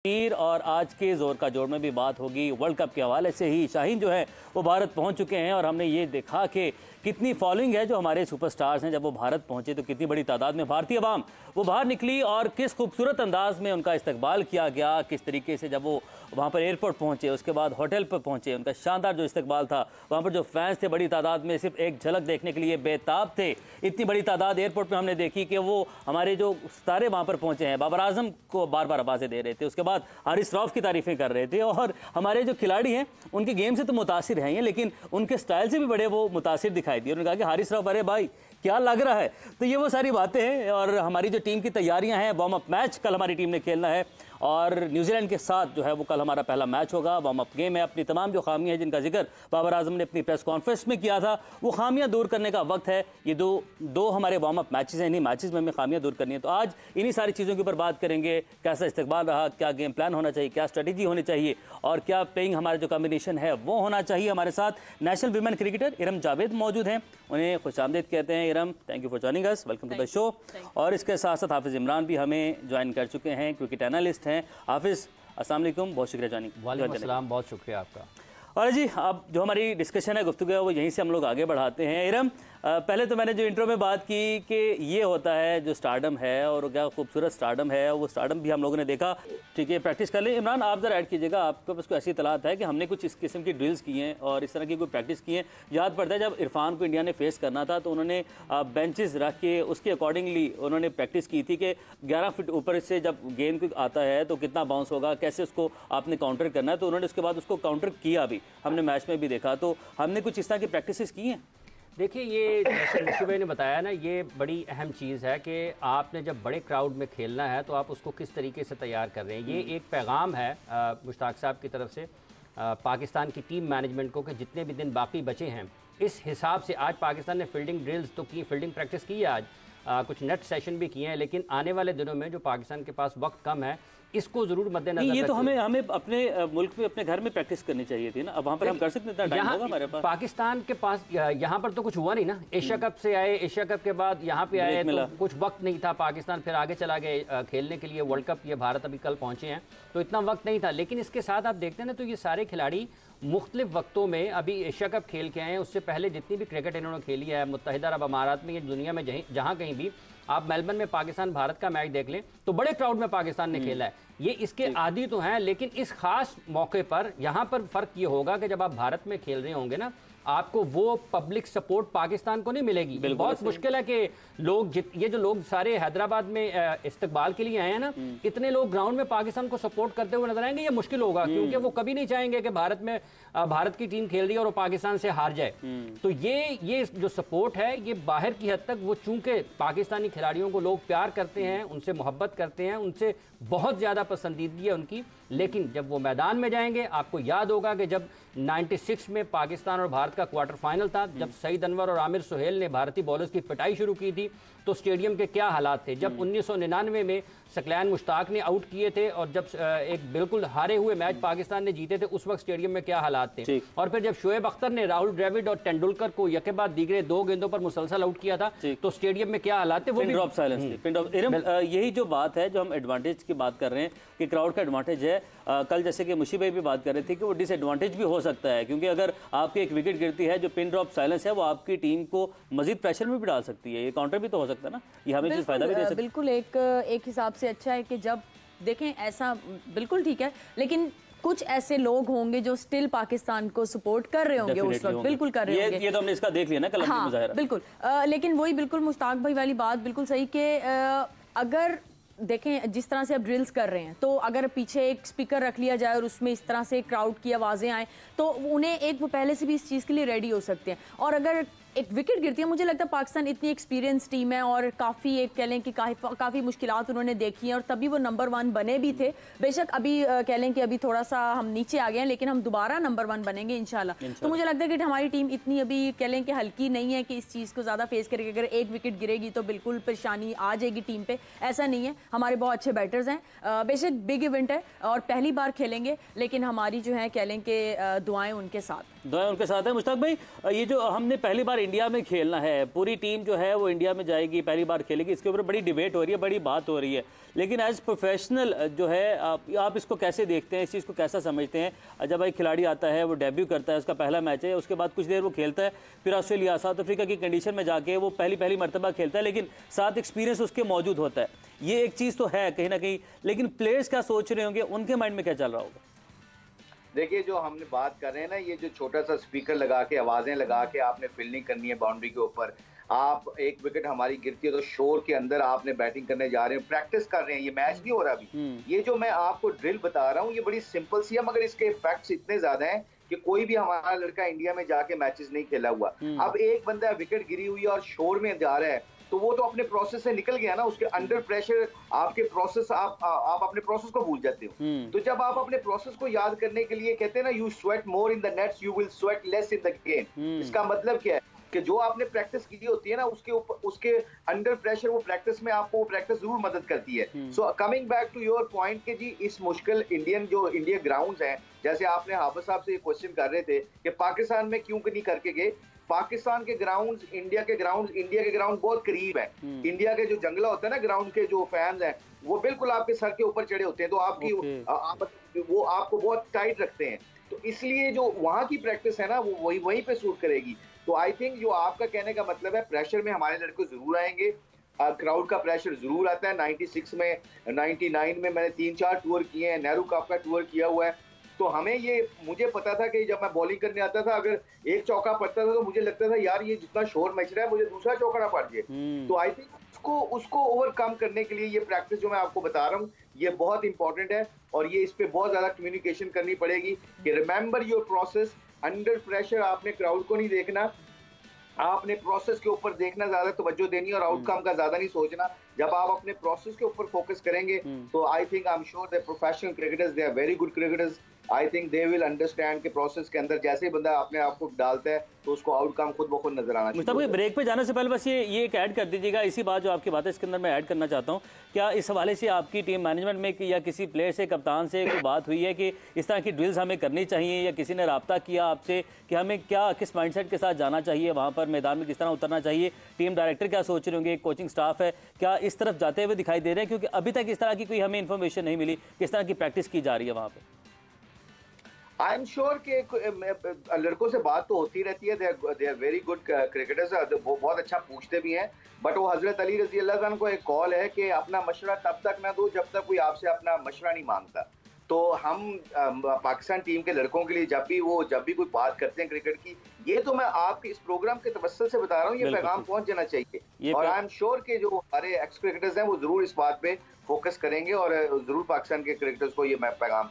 तीर और आज के जोर का जोड़ में भी बात होगी। वर्ल्ड कप के हवाले से ही शाहीन जो है वो भारत पहुंच चुके हैं और हमने ये देखा कि कितनी फॉलोइंग है जो हमारे सुपरस्टार्स हैं। जब वो भारत पहुंचे तो कितनी बड़ी तादाद में भारतीय अवाम वो बाहर निकली और किस खूबसूरत अंदाज में उनका इस्तकबाल किया गया। किस तरीके से जब वो वहाँ पर एयरपोर्ट पहुँचे, उसके बाद होटल पर पहुँचे, उनका शानदार जो इस्तकबाल था। वहाँ पर जो फैंस थे बड़ी तादाद में सिर्फ एक झलक देखने के लिए बेताब थे। इतनी बड़ी तादाद एयरपोर्ट पर हमने देखी कि वो हमारे जो सितारे वहाँ पर पहुँचे हैं, बाबर आजम को बार बार आवाज़ें दे रहे थे, उसके बाद हारिस रऊफ की तारीफ़ें कर रहे थे। और हमारे जो खिलाड़ी हैं उनके गेम से तो मुतासिर हैं, लेकिन उनके स्टाइल से भी बड़े वो मुतासिर दिखाई दिए। उन्होंने कहा कि हारिस रऊफ अरे भाई क्या लग रहा है। तो ये वो सारी बातें हैं। और हमारी जो टीम की तैयारियां हैं, वार्म अप मैच कल हमारी टीम ने खेलना है और न्यूजीलैंड के साथ जो है वो कल हमारा पहला मैच होगा। वार्म अप गेम है। अपनी तमाम जो खामियां हैं जिनका जिक्र बाबर आजम ने अपनी प्रेस कॉन्फ्रेंस में किया था, वो खामियां दूर करने का वक्त है। ये दो हमारे वार्म अप मैचेस हैं, इन्हीं मैचेस में हमें खामियां दूर करनी है। तो आज इन्हीं सारी चीज़ों के ऊपर बात करेंगे। कैसा इस्तकबाल रहा, क्या गेम प्लान होना चाहिए, क्या स्ट्रेटेजी होनी चाहिए और क्या प्लेइंग हमारा जो कॉम्बिनेशन है वो होना चाहिए। हमारे साथ national women cricketer Iram Javed मौजूद हैं, उन्हें खुशामदीद कहते हैं। Iram, thank you for joining us, welcome to the show. और इसके साथ साथ हाफिज़ इमरान भी हमें ज्वाइन कर चुके हैं, क्रिकेट एनालिस्ट हैं। हाफिज़, अस्सलाम वालेकुम, बहुत शुक्रिया ज्वाइनिंग। वालेकुम अस्सलाम, बहुत शुक्रिया आपका। और जी अब जो हमारी डिस्कशन है, गुफ्तगू है, वो यहीं से हम लोग आगे बढ़ाते हैं। इरम, पहले तो मैंने जो इंट्रो में बात की कि ये होता है जो स्टारडम है और क्या खूबसूरत स्टारडम है, वो स्टारडम भी हम लोगों ने देखा। ठीक है, प्रैक्टिस कर लें। इमरान, आप ज़रा ऐड कीजिएगा, आपके पास कोई ऐसी इतलात है कि हमने कुछ इस किस्म की ड्रिल्स की हैं और इस तरह की कोई प्रैक्टिस की है। याद पड़ता है जब इरफान को इंडिया ने फेस करना था तो उन्होंने बेंचेस रख के उसके अकॉर्डिंगली उन्होंने प्रैक्टिस की थी कि 11 फीट ऊपर से जब गेंद को आता है तो कितना बाउंस होगा, कैसे उसको आपने काउंटर करना है। तो उन्होंने उसके बाद उसको काउंटर किया भी, हमने मैच में भी देखा। तो हमने कुछ इस तरह की प्रैक्टिस की हैं। देखिए, ये जैसे मुशी भाई ने बताया ना, ये बड़ी अहम चीज़ है कि आपने जब बड़े क्राउड में खेलना है तो आप उसको किस तरीके से तैयार कर रहे हैं। ये एक पैगाम है मुश्ताक साहब की तरफ से पाकिस्तान की टीम मैनेजमेंट को कि जितने भी दिन बाकी बचे हैं इस हिसाब से आज पाकिस्तान ने फील्डिंग ड्रिल्स तो की, फील्डिंग प्रैक्टिस की है आज, कुछ नेट सेशन भी किए हैं। लेकिन आने वाले दिनों में जो पाकिस्तान के पास वक्त कम है, इसको जरूर मद्देनजर ये तो हमें अपने मुल्क में अपने घर में प्रैक्टिस करनी चाहिए थी ना। अब वहाँ पर हम कर सकते हैं, टाइम होगा हमारे पास। पाकिस्तान के पास यहाँ पर तो कुछ हुआ नहीं ना। एशिया कप से आए, एशिया कप के बाद यहाँ पे आए तो कुछ वक्त नहीं था। पाकिस्तान फिर आगे चला गया खेलने के लिए वर्ल्ड कप। ये भारत अभी कल पहुँचे हैं तो इतना वक्त नहीं था। लेकिन इसके साथ आप देखते हैं ना, तो ये सारे खिलाड़ी मुख्तलिफ वक्तों में अभी एशिया कप खेल के आए हैं। उससे पहले जितनी भी क्रिकेट इन्होंने खेली है मुत्तहिदा अरब अमारात में, ये दुनिया में जहाँ कहीं भी आप मेलबर्न में पाकिस्तान भारत का मैच देख लें तो बड़े क्राउड में पाकिस्तान ने खेला है। ये इसके आदी तो हैं, लेकिन इस खास मौके पर यहाँ पर फ़र्क ये होगा कि जब आप भारत में खेल रहे होंगे ना, आपको वो पब्लिक सपोर्ट पाकिस्तान को नहीं मिलेगी। बहुत मुश्किल है कि लोग ये जो लोग सारे हैदराबाद में इस्तकबाल के लिए आए हैं ना, इतने लोग ग्राउंड में पाकिस्तान को सपोर्ट करते हुए नजर आएंगे। ये मुश्किल होगा क्योंकि वो कभी नहीं चाहेंगे कि भारत की टीम खेल रही है और वो पाकिस्तान से हार जाए। तो ये जो सपोर्ट है ये बाहर की हद तक, वो चूंकि पाकिस्तानी खिलाड़ियों को लोग प्यार करते हैं, उनसे मोहब्बत करते हैं, उनसे बहुत ज्यादा पसंदीदगी है उनकी। लेकिन जब वो मैदान में जाएंगे, आपको याद होगा कि जब 96 में पाकिस्तान और भारत का क्वार्टर फाइनल था, जब सईद अनवर और आमिर सुहेल ने भारतीय बॉलर्स की पिटाई शुरू की थी तो स्टेडियम के क्या हालात थे। जब 1999 में सकलैन मुश्ताक ने आउट किए थे और जब एक बिल्कुल हारे हुए मैच पाकिस्तान ने जीते थे, उस वक्त स्टेडियम में क्या हालात थे। और फिर जब शोएब अख्तर ने राहुल द्रविड़ और तेंदुलकर को यके बाद दीगरे 2 गेंदों पर मुसलसल आउट किया था तो स्टेडियम में क्या हालात थे। वो भी ड्रॉप साइलेंस थे। यही जो बात है, जो हम एडवांटेज की बात कर रहे हैं कि क्राउड का एडवांटेज है। कल जैसे कि मुशी भाई भी बात कर रहे थे कि वो डिसएडवांटेज भी हो सकता है, क्योंकि अगर आपकी एक विकेट गिरती है, जो पिन ड्रॉप साइलेंस है, वो आपकी टीम को मजीद प्रेशर में भी डाल सकती है। ये काउंटर भी तो हो सकता है ना, ये हमें चीज़ फायदा भी दे सकती है। बिल्कुल एक हिसाब से अच्छा है कि जब देखें ऐसा बिल्कुल ठीक है, लेकिन कुछ ऐसे लोग होंगे जो स्टिल पाकिस्तान को सपोर्ट कर रहे होंगे उस वक्त, बिल्कुल कर रहे होंगे। ये तो हमने इसका देख लिया ना कल। हाँ, बिल्कुल। लेकिन वही बिल्कुल मुश्ताक भाई वाली बात बिल्कुल सही कि अगर देखें जिस तरह से आप ड्रिल्स कर रहे हैं, तो अगर पीछे एक स्पीकर रख लिया जाए और उसमें इस तरह से क्राउड की आवाज़ें आए तो उन्हें वो पहले से भी इस चीज़ के लिए रेडी हो सकते हैं। और अगर एक विकेट गिरती है, मुझे लगता है पाकिस्तान इतनी एक्सपीरियंस टीम है और काफ़ी एक कह लें कि काफ़ी मुश्किलात उन्होंने देखी हैं और तभी वो नंबर 1 बने भी थे। बेशक अभी कह लें कि अभी थोड़ा सा हम नीचे आ गए हैं, लेकिन हम दोबारा नंबर 1 बनेंगे इंशाल्लाह। तो मुझे लगता है कि हमारी टीम इतनी अभी कह लें कि हल्की नहीं है कि इस चीज़ को ज़्यादा फेस करेगी। अगर एक विकेट गिरेगी तो बिल्कुल परेशानी आ जाएगी टीम पर, ऐसा नहीं है। हमारे बहुत अच्छे बैटर्स हैं, बेशक बिग इवेंट है और पहली बार खेलेंगे, लेकिन हमारी जो है कह लें कि दुआएं उनके साथ है। मुश्ताक भाई, ये जो हमने पहली बार बार इंडिया में खेलना है, पूरी टीम जो है वो इंडिया में जाएगी, पहली बार खेलेगी, इसके ऊपर बड़ी डिबेट हो रही है, बड़ी बात हो रही है। लेकिन एज प्रोफेशनल जो है आप इसको कैसे देखते हैं, इस चीज़ को कैसा समझते हैं? जब एक खिलाड़ी आता है, वो डेब्यू करता है, उसका पहला मैच है, उसके बाद कुछ देर वो खेलता है, फिर ऑस्ट्रेलिया, साउथ अफ्रीका की कंडीशन में जाके वो पहली मरतबा खेलता है, लेकिन साथ एक्सपीरियंस उसके मौजूद होता है। ये एक चीज़ तो है कहीं ना कहीं, लेकिन प्लेयर्स क्या सोच रहे होंगे, उनके माइंड में क्या चल रहा होगा? देखिए, जो हमने बात कर रहे हैं ना, ये जो छोटा सा स्पीकर लगा के आवाजें लगा के आपने फील्डिंग करनी है बाउंड्री के ऊपर, आप एक विकेट हमारी गिरती है तो शोर के अंदर आपने बैटिंग करने जा रहे हैं, प्रैक्टिस कर रहे हैं, ये मैच नहीं हो रहा अभी। ये जो मैं आपको ड्रिल बता रहा हूँ ये बड़ी सिंपल सी है, मगर इसके इफेक्ट्स इतने ज्यादा हैं कि कोई भी हमारा लड़का इंडिया में जाके मैचेस नहीं खेला हुआ। अब एक बंदा विकेट गिरी हुई है और शोर में जा रहा है, तो वो तो अपने प्रोसेस से निकल गया ना, उसके अंडर प्रेशर आपके प्रोसेस आप अपने प्रोसेस को भूल जाते हो। तो जब आप अपने प्रोसेस को याद करने के लिए कहते हैं ना, you sweat more in the nets, you will sweat less in the game. इसका मतलब क्या है कि जो आपने प्रैक्टिस की होती है ना, उसके ऊपर उसके अंडर प्रेशर वो प्रैक्टिस में आपको वो प्रैक्टिस जरूर मदद करती है। So coming back to your point कि जी इस मुश्किल इंडिया ग्राउंड्स हैं, जैसे आपने हाफिज साहब से ये क्वेश्चन कर रहे थे कि पाकिस्तान में क्यों नहीं करके गए। पाकिस्तान के ग्राउंड्स इंडिया के ग्राउंड बहुत करीब है। इंडिया के जो जंगला होता है ना, ग्राउंड के जो फैंस हैं वो बिल्कुल आपके सर के ऊपर चढ़े होते हैं, तो आपकी वो आपको बहुत टाइट रखते हैं। तो इसलिए जो वहां की प्रैक्टिस है ना, वो वहीं पे सूट करेगी। तो आई थिंक जो आपका कहने का मतलब है, प्रेशर में हमारे लड़के जरूर आएंगे, क्राउड का प्रेशर जरूर आता है। 96 में 99 में मैंने 3-4 टूर किए हैं, नेहरू कप का टूर किया हुआ है। तो हमें ये मुझे पता था कि जब मैं बॉलिंग करने आता था, अगर एक चौका पड़ता था तो मुझे लगता था यार ये जितना शोर मच रहा है मुझे दूसरा चौका ना पड़ जाए। तो आई थिंक उसको ओवरकम करने के लिए ये प्रैक्टिस जो मैं आपको बता रहा हूँ ये बहुत इंपॉर्टेंट है, और ये इस पे बहुत ज्यादा कम्युनिकेशन करनी पड़ेगी कि remember your process. Under pressure आपने क्राउड को नहीं देखना, आपने प्रोसेस के ऊपर देखना, ज्यादा तवज्जो देनी और आउटकम का ज्यादा नहीं सोचना। जब आप अपने प्रोसेस के ऊपर फोकस करेंगे तो I think I am sure the professional cricketers they are very good cricketers. I think they will understand के प्रोसेस के अंदर जैसे ही बंदा अपने आप को डालता है तो उसको आउटकम खुद ब खुद नजर आना चाहिए। मुस्तफा, ब्रेक पे जाने से पहले बस ये एक ऐड कर दीजिएगा, इसी बात जो आपकी बात है इसके अंदर मैं ऐड करना चाहता हूँ। क्या इस हवाले से आपकी टीम मैनेजमेंट में या किसी प्लेयर से, कप्तान से कोई बात हुई है कि इस तरह की ड्रिल्स हमें करनी चाहिए, या किसी ने रब्ता किया आपसे कि हमें क्या किस माइंडसेट के साथ जाना चाहिए, वहाँ पर मैदान में किस तरह उतरना चाहिए? टीम डायरेक्टर क्या सोच रहे होंगे, कोचिंग स्टाफ है क्या इस तरफ जाते हुए दिखाई दे रहे हैं? क्योंकि अभी तक इस तरह की कोई हमें इन्फॉर्मेशन नहीं मिली किस तरह की प्रैक्टिस की जा रही है वहाँ पर। आई एम श्योर कि लड़कों से बात तो होती रहती है, they are very good cricketers, वो बहुत अच्छा पूछते भी हैं। बट वो हजरत अली रजी अल्लाह अन्हु को एक कॉल है कि अपना मशवरा तब तक ना दो जब तक कोई आपसे अपना मशवरा नहीं मांगता। तो हम पाकिस्तान टीम के लड़कों के लिए जब भी कोई बात करते हैं क्रिकेट की, ये तो मैं आपके इस प्रोग्राम के तवस्सुल से बता रहा हूँ, ये पैगाम पहुंच जाना चाहिए। और आई एम श्योर कि जो हमारे एक्स क्रिकेटर्स हैं वो जरूर इस बात पे फोकस करेंगे और जरूर पाकिस्तान के क्रिकेटर्स को ये पैगाम